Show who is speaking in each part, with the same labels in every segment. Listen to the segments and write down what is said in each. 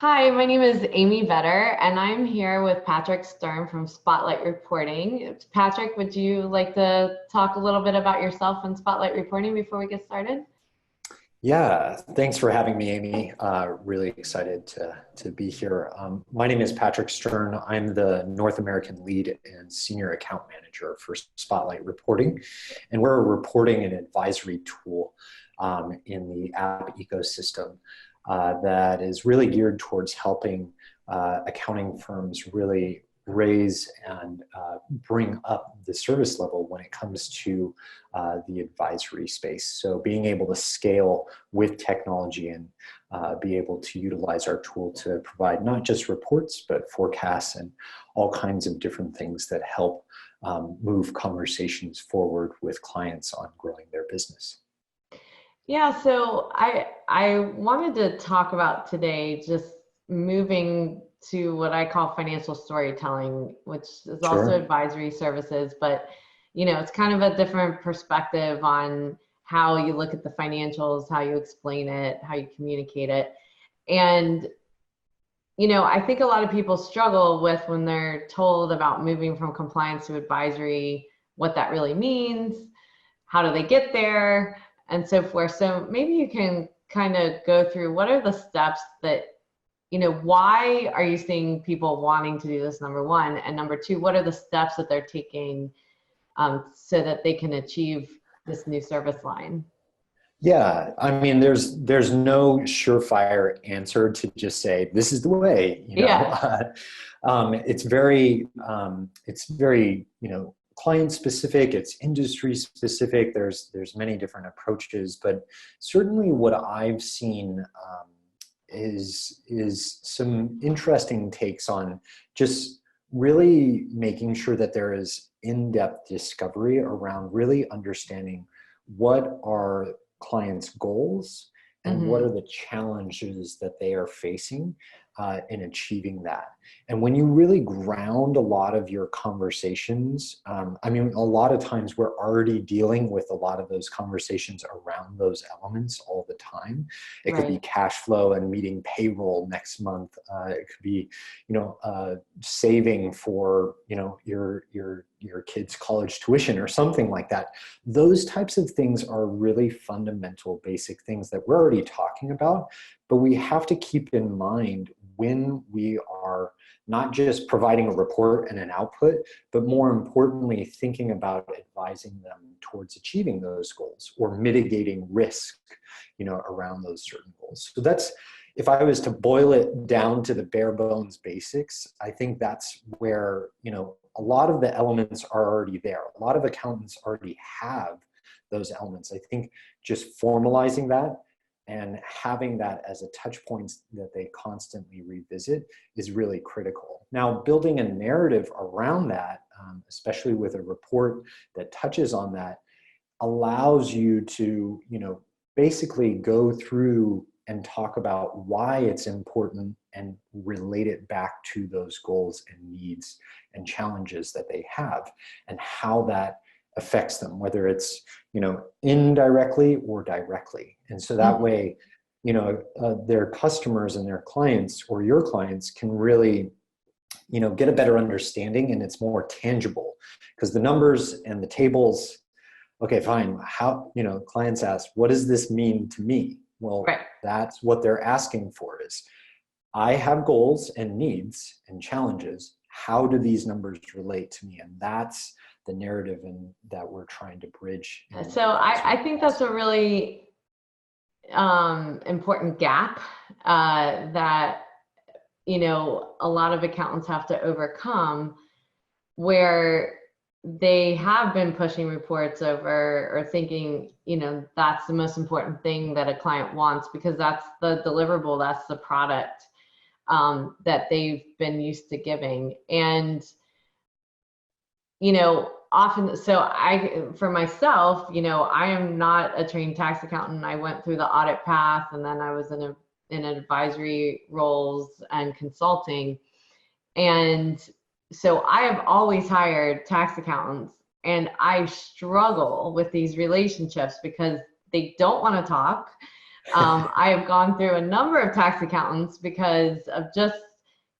Speaker 1: Hi, my name is Amy Vetter, and I'm here with Patrick Stern from Spotlight Reporting. Patrick, would you like to talk a little bit about yourself and Spotlight Reporting before we get started?
Speaker 2: Yeah, thanks for having me, Amy. Really excited to be here. My name is Patrick Stern. I'm the North American lead and senior account manager for Spotlight Reporting, and we're a reporting and advisory tool in the app ecosystem that is really geared towards helping accounting firms really raise and bring up the service level when it comes to the advisory space. So being able to scale with technology and be able to utilize our tool to provide not just reports, but forecasts and all kinds of different things that help move conversations forward with clients on growing their business.
Speaker 1: Yeah, so I wanted to talk about today just moving to what I call financial storytelling, which is also
Speaker 2: Sure.
Speaker 1: advisory services, but it's kind of a different perspective on how you look at the financials, how you explain it, how you communicate it. And I think a lot of people struggle with when they're told about moving from compliance to advisory, what that really means, how do they get there, and so forth. So maybe you can kind of go through what are the steps that, why are you seeing people wanting to do this, number one? And number two, what are the steps that they're taking so that they can achieve this new service line?
Speaker 2: Yeah, I mean, there's no surefire answer to just say this is the way.
Speaker 1: Yeah,
Speaker 2: It's very client specific. It's industry specific. There's many different approaches, but certainly what I've seen is some interesting takes on just really making sure that there is in-depth discovery around really understanding what are clients' goals and what
Speaker 1: hmm
Speaker 2: are the challenges that they are facing in achieving that. And when you really ground a lot of your conversations, I mean, a lot of times we're already dealing with a lot of those conversations around those elements all the time. It could be
Speaker 1: right.
Speaker 2: cash flow and meeting payroll next month. It could be, saving for, your kid's college tuition or something like that. Those types of things are really fundamental, basic things that we're already talking about, but we have to keep in mind when we are not just providing a report and an output, but more importantly, thinking about advising them towards achieving those goals or mitigating risk, around those certain goals. So that's, if I was to boil it down to the bare bones basics, I think that's where, a lot of the elements are already there. A lot of accountants already have those elements. I think just formalizing that and having that as a touch point that they constantly revisit is really critical. Now, building a narrative around that, especially with a report that touches on that, allows you to, basically go through and talk about why it's important and relate it back to those goals and needs and challenges that they have and how that affects them, whether it's, indirectly or directly. And so that
Speaker 1: Mhm.
Speaker 2: way, their customers and their clients or your clients can really, get a better understanding, and it's more tangible because the numbers and the tables. Okay, fine. How, clients ask, what does this mean to me? Well,
Speaker 1: Right.
Speaker 2: that's what they're asking for is, I have goals and needs and challenges. How do these numbers relate to me? And that's the narrative that we're trying to bridge in the
Speaker 1: So I
Speaker 2: advisory
Speaker 1: think that's a
Speaker 2: process.
Speaker 1: really important gap that a lot of accountants have to overcome, where they have been pushing reports over or thinking that's the most important thing that a client wants because that's the deliverable, that's the product that they've been used to giving. And often, so for myself, I am not a trained tax accountant. I went through the audit path, and then I was in advisory roles and consulting. And so I have always hired tax accountants, and I struggle with these relationships because they don't want to talk. I have gone through a number of tax accountants because of just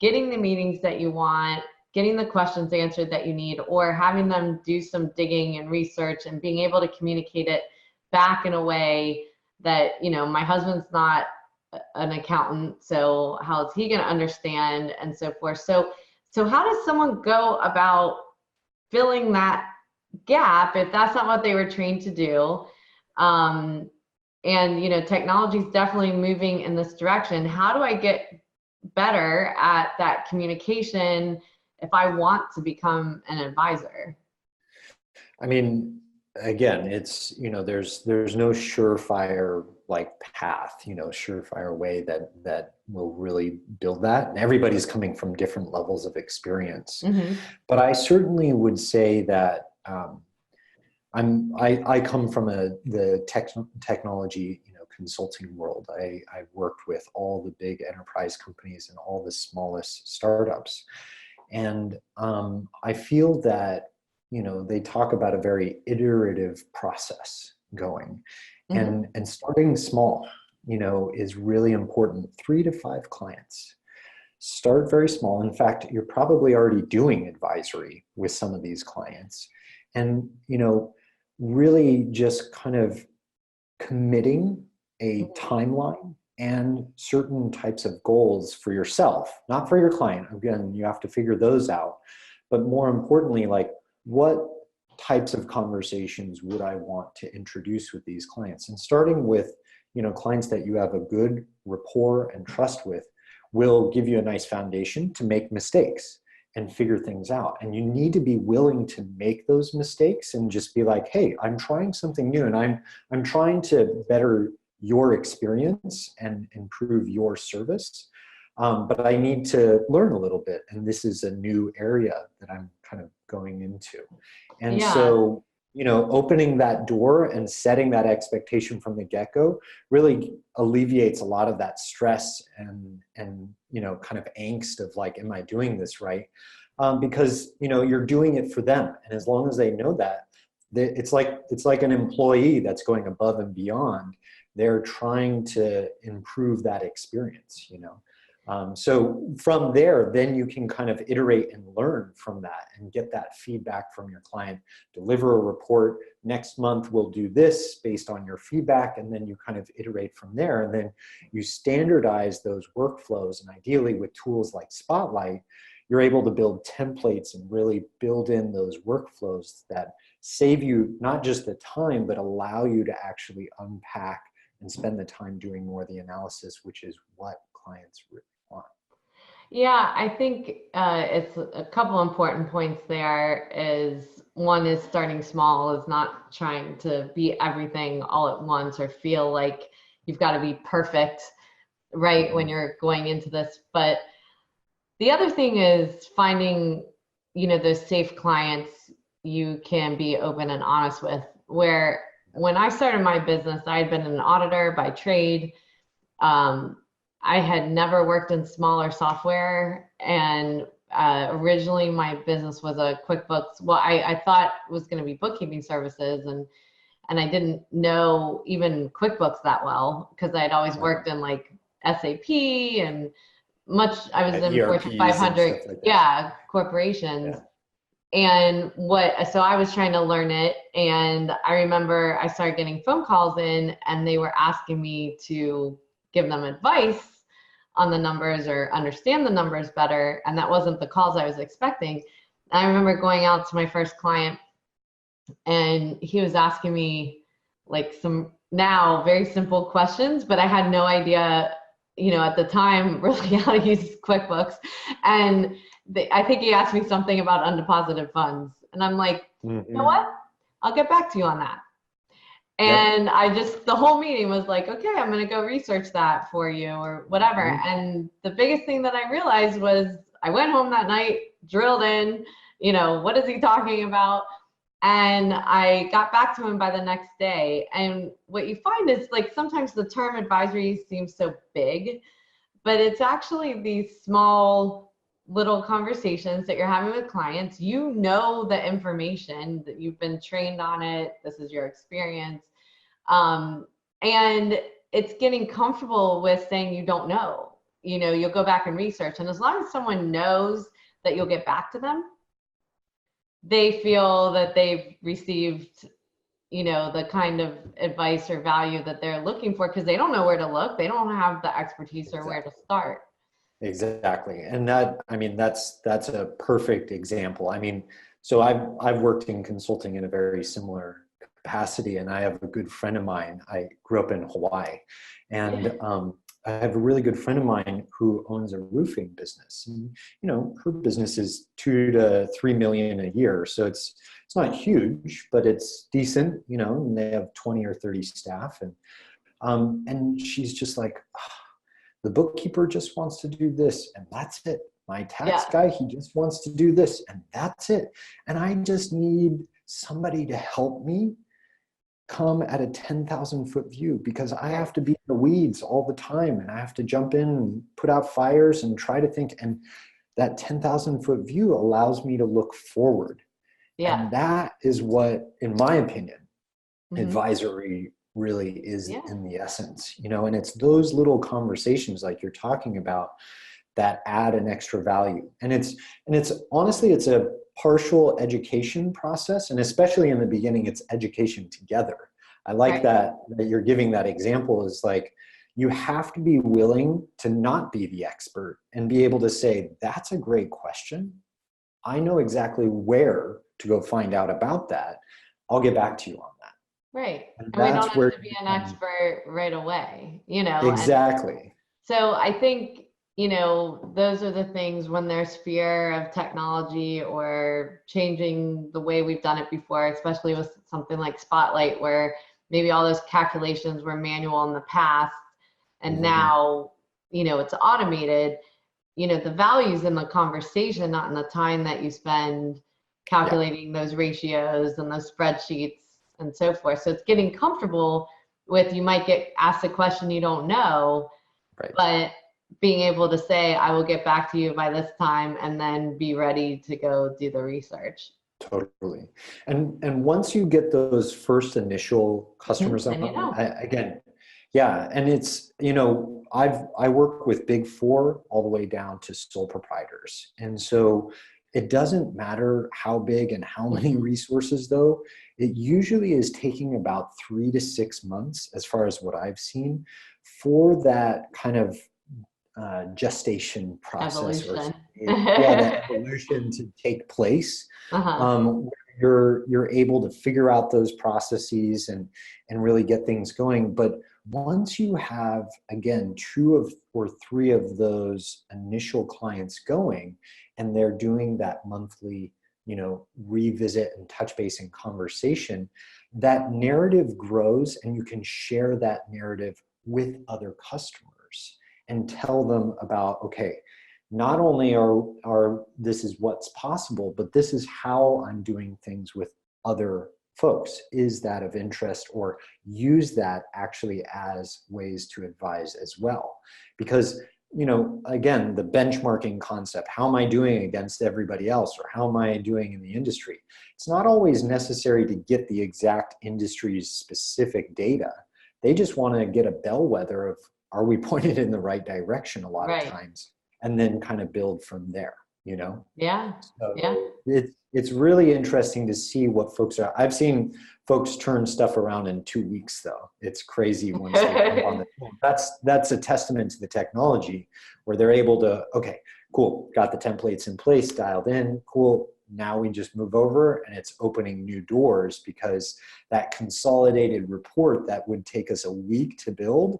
Speaker 1: getting the meetings that you want, getting the questions answered that you need, or having them do some digging and research and being able to communicate it back in a way that, you know, my husband's not an accountant, so how is he going to understand, and so forth. So how does someone go about filling that gap if that's not what they were trained to do? And, you know, technology is definitely moving in this direction. How do I get better at that communication if I want to become an advisor?
Speaker 2: I mean, again, it's, you know, there's no surefire like path, you know, surefire way that will really build that. And everybody's coming from different levels of experience.
Speaker 1: Mm-hmm.
Speaker 2: But I certainly would say that I come from the technology, you know, consulting world. I've worked with all the big enterprise companies and all the smallest startups. And I feel that, you know, they talk about a very iterative process going,
Speaker 1: Mm-hmm.
Speaker 2: and starting small, you know, is really important. 3 to 5 clients. Start very small. In fact, you're probably already doing advisory with some of these clients. And, you know, really just kind of committing a timeline and certain types of goals for yourself, not for your client. Again, you have to figure those out. But more importantly, like, what types of conversations would I want to introduce with these clients? And starting with, you know, clients that you have a good rapport and trust with will give you a nice foundation to make mistakes and figure things out. And you need to be willing to make those mistakes and just be like, hey, I'm trying something new, and I'm trying to better your experience and improve your service. But I need to learn a little bit. And this is a new area that I'm kind of going into. And
Speaker 1: Yeah.
Speaker 2: so, you know, opening that door and setting that expectation from the get-go really alleviates a lot of that stress and, you know, kind of angst of like, am I doing this right? Because, you know, you're doing it for them. And as long as they know that, it's like an employee that's going above and beyond. They're trying to improve that experience, you know. So from there, then you can kind of iterate and learn from that and get that feedback from your client. Deliver a report. Next month, we'll do this based on your feedback. And then you kind of iterate from there. And then you standardize those workflows. And ideally with tools like Spotlight, you're able to build templates and really build in those workflows that save you not just the time, but allow you to actually unpack and spend the time doing more of the analysis, which is what clients really want.
Speaker 1: Yeah, I think it's a couple important points there. Is one is starting small, is not trying to be everything all at once or feel like you've got to be perfect right when
Speaker 2: Mhm.
Speaker 1: you're going into this. But the other thing is finding, you know, those safe clients you can be open and honest with. Where when I started my business, I had been an auditor by trade. Um, I had never worked in smaller software, and originally my business was a QuickBooks. Well, I thought it was going to be bookkeeping services, and I didn't know even QuickBooks that well because I'd always worked in like SAP and I was in Fortune
Speaker 2: ERPs and
Speaker 1: 500,
Speaker 2: stuff like that.
Speaker 1: yeah, corporations.
Speaker 2: Yeah.
Speaker 1: And so I was trying to learn it. And I remember I started getting phone calls in, and they were asking me to give them advice on the numbers or understand the numbers better. And that wasn't the calls I was expecting. I remember going out to my first client, and he was asking me like some now very simple questions, but I had no idea, you know, at the time really how to use QuickBooks. And I think he asked me something about undeposited funds. And I'm like, you know
Speaker 2: Mm-hmm.
Speaker 1: what? I'll get back to you on that.
Speaker 2: Yep.
Speaker 1: And the whole meeting was like, okay, I'm going to go research that for you or whatever.
Speaker 2: Mm-hmm.
Speaker 1: And the biggest thing that I realized was I went home that night, drilled in, you know, what is he talking about? And I got back to him by the next day. And what you find is like sometimes the term advisory seems so big, but it's actually these small little conversations that you're having with clients. You know the information, that you've been trained on it. This is your experience. And it's getting comfortable with saying you don't know. You know, you'll go back and research. And as long as someone knows that you'll get back to them, they feel that they've received, you know, the kind of advice or value that they're looking for, because they don't know where to look. They don't have the expertise or where to start.
Speaker 2: Exactly. And that, I mean, that's a perfect example. I mean, so I've worked in consulting in a very similar capacity, and I have a good friend of mine. I grew up in Hawaii, and I have a really good friend of mine who owns a roofing business. And, you know, her business is 2 to 3 million a year. So it's not huge, but it's decent, you know, and they have 20 or 30 staff. And she's just like, the bookkeeper just wants to do this, and that's it. My tax guy, he just wants to do this, and that's it. And I just need somebody to help me come at a 10,000 foot view, because I have to be in the weeds all the time, and I have to jump in and put out fires and try to think. And that 10,000 foot view allows me to look forward. And that is what, in my opinion, advisory really is in the essence, you know. And it's those little conversations like you're talking about that add an extra value. And it's honestly, it's a partial education process. And especially in the beginning, it's education together. I like that you're giving that example, is like, you have to be willing to not be the expert and be able to say, that's a great question. I know exactly where to go find out about that. I'll get back to you on that.
Speaker 1: Right. And we don't have to be an expert right away, you know.
Speaker 2: Exactly.
Speaker 1: And so I think, you know, those are the things when there's fear of technology or changing the way we've done it before, especially with something like Spotlight, where maybe all those calculations were manual in the past and now, you know, it's automated. You know, the value's in the conversation, not in the time that you spend calculating those ratios and those spreadsheets and so forth. So it's getting comfortable with, you might get asked a question you don't know, but being able to say, I will get back to you by this time, and then be ready to go do the research.
Speaker 2: Totally. And once you get those first initial customers on, again, and it's, you know, I work with Big Four all the way down to sole proprietors. And so it doesn't matter how big and how many resources, though. It usually is taking about 3 to 6 months, as far as what I've seen, for that kind of gestation process, or that evolution to take place. You're able to figure out those processes and really get things going. But once you have, again, 2 or 3 of those initial clients going, and they're doing that monthly, you know, revisit and touch base and conversation, that narrative grows, and you can share that narrative with other customers and tell them about, okay, not only are this is what's possible, but this is how I'm doing things with other folks. Is that of interest? Or use that actually as ways to advise as well. Because, you know, again, the benchmarking concept, how am I doing against everybody else, or how am I doing in the industry? It's not always necessary to get the exact industry's specific data. They just want to get a bellwether of, are we pointed in the right direction a lot of times, and then kind of build from there, you know? So it's really interesting to see what folks are. I've seen folks turn stuff around in 2 weeks, though. It's crazy once they come on the phone. That's a testament to the technology, where they're able to, okay, cool, got the templates in place, dialed in, cool. Now we just move over, and it's opening new doors, because that consolidated report that would take us a week to build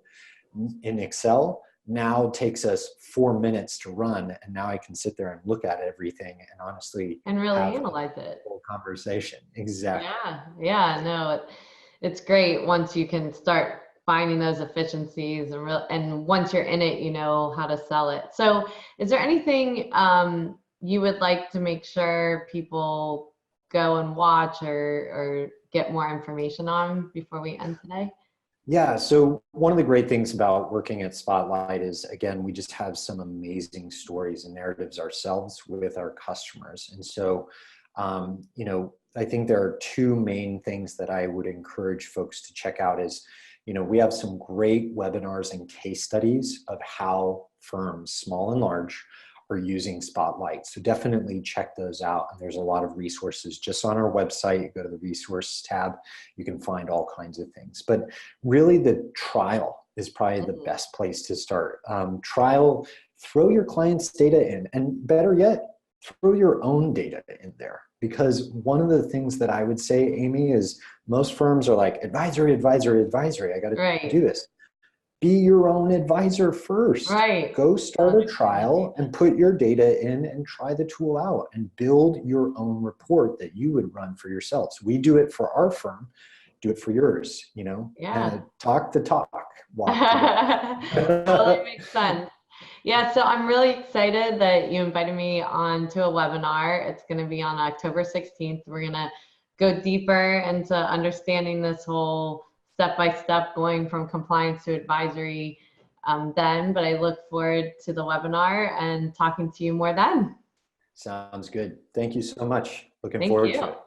Speaker 2: in Excel now takes us 4 minutes to run. And now I can sit there and look at everything and honestly
Speaker 1: and really analyze it.
Speaker 2: Whole conversation. Exactly.
Speaker 1: No, it's great once you can start finding those efficiencies, and once you're in it, you know how to sell it. So is there anything you would like to make sure people go and watch or get more information on before we end today?
Speaker 2: Yeah, so one of the great things about working at Spotlight is, again, we just have some amazing stories and narratives ourselves with our customers. And so, you know, I think there are 2 main things that I would encourage folks to check out is, We have some great webinars and case studies of how firms, small and large, are using Spotlight. So definitely check those out. And there's a lot of resources just on our website. You go to the resource tab, you can find all kinds of things. But really the trial is probably the best place to start. Trial, throw your client's data in, and better yet, throw your own data in there. Because one of the things that I would say, Amy, is most firms are like, advisory, advisory, advisory. I got to do this. Be your own advisor first.
Speaker 1: Right.
Speaker 2: Go start a trial and put your data in and try the tool out and build your own report that you would run for yourselves. We do it for our firm. Do it for yours,
Speaker 1: Yeah.
Speaker 2: Talk the talk. Walk the walk.
Speaker 1: Totally makes sense. Yeah, so I'm really excited that you invited me on to a webinar. It's going to be on October 16th. We're going to go deeper into understanding this whole step-by-step going from compliance to advisory then, but I look forward to the webinar and talking to you more then.
Speaker 2: Sounds good. Thank you so much. Looking
Speaker 1: Thank
Speaker 2: forward
Speaker 1: you.
Speaker 2: to it.